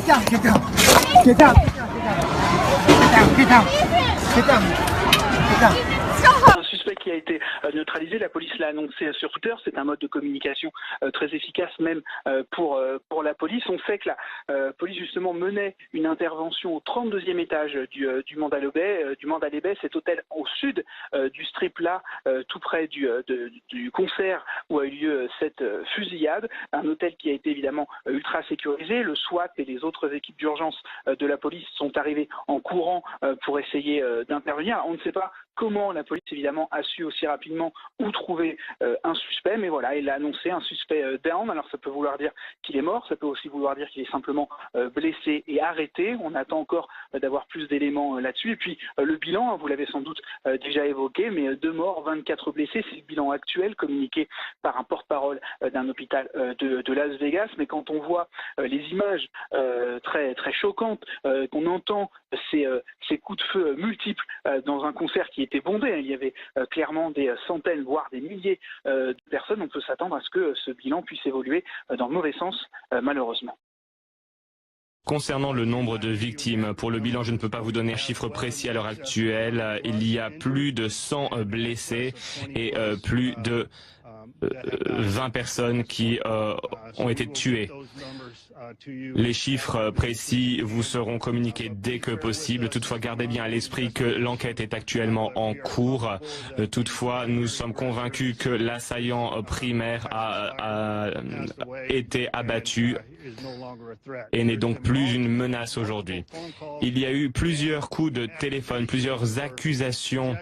down, get down, get down, get down, get down, get down. Un suspect qui a été neutralisé, la police l'a annoncé sur Twitter, c'est un mode de communication très efficace même pour la police. On sait que la police justement menait une intervention au 32e étage du Mandalay Bay, cet hôtel au sud du strip là, tout près du concert où a eu lieu cette fusillade. Un hôtel qui a été évidemment ultra sécurisé. Le SWAT et les autres équipes d'urgence de la police sont arrivés en courant pour essayer d'intervenir. On ne sait pas comment la police évidemment a su aussi rapidement où trouver un suspect, mais voilà, il a annoncé un suspect down. Alors ça peut vouloir dire qu'il est mort, ça peut aussi vouloir dire qu'il est simplement blessé et arrêté. On attend encore d'avoir plus d'éléments là-dessus. Et puis le bilan, vous l'avez sans doute déjà évoqué, mais 2 morts, 24 blessés, c'est le bilan actuel communiqué par un porte-parole d'un hôpital de Las Vegas. Mais quand on voit les images très très choquantes, qu'on entend ces coups de feu multiples dans un concert qui était bondé, il y avait clairement des centaines, voire des milliers de personnes, on peut s'attendre à ce que ce bilan puisse évoluer dans le mauvais sens, malheureusement. Concernant le nombre de victimes, pour le bilan, je ne peux pas vous donner un chiffre précis à l'heure actuelle. Il y a plus de 100 blessés et plus de 20 personnes qui ont été tuées. Les chiffres précis vous seront communiqués dès que possible. Toutefois, gardez bien à l'esprit que l'enquête est actuellement en cours. Toutefois, nous sommes convaincus que l'assaillant primaire a été abattu et n'est donc plus une menace aujourd'hui. Il y a eu plusieurs coups de téléphone, plusieurs accusations,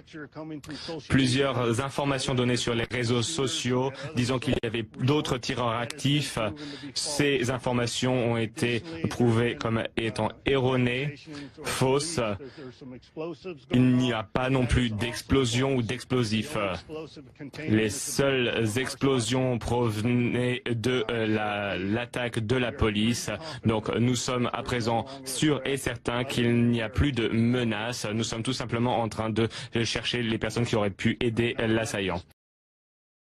plusieurs informations données sur les réseaux sociaux, disant qu'il y avait d'autres tireurs actifs. Ces informations ont été prouvées comme étant erronées, fausses. Il n'y a pas non plus d'explosion ou d'explosifs. Les seules explosions provenaient de l'attaque de la police. Donc nous sommes à présent sûrs et certains qu'il n'y a plus de menaces. Nous sommes tout simplement en train de chercher les personnes qui auraient pu aider l'assaillant.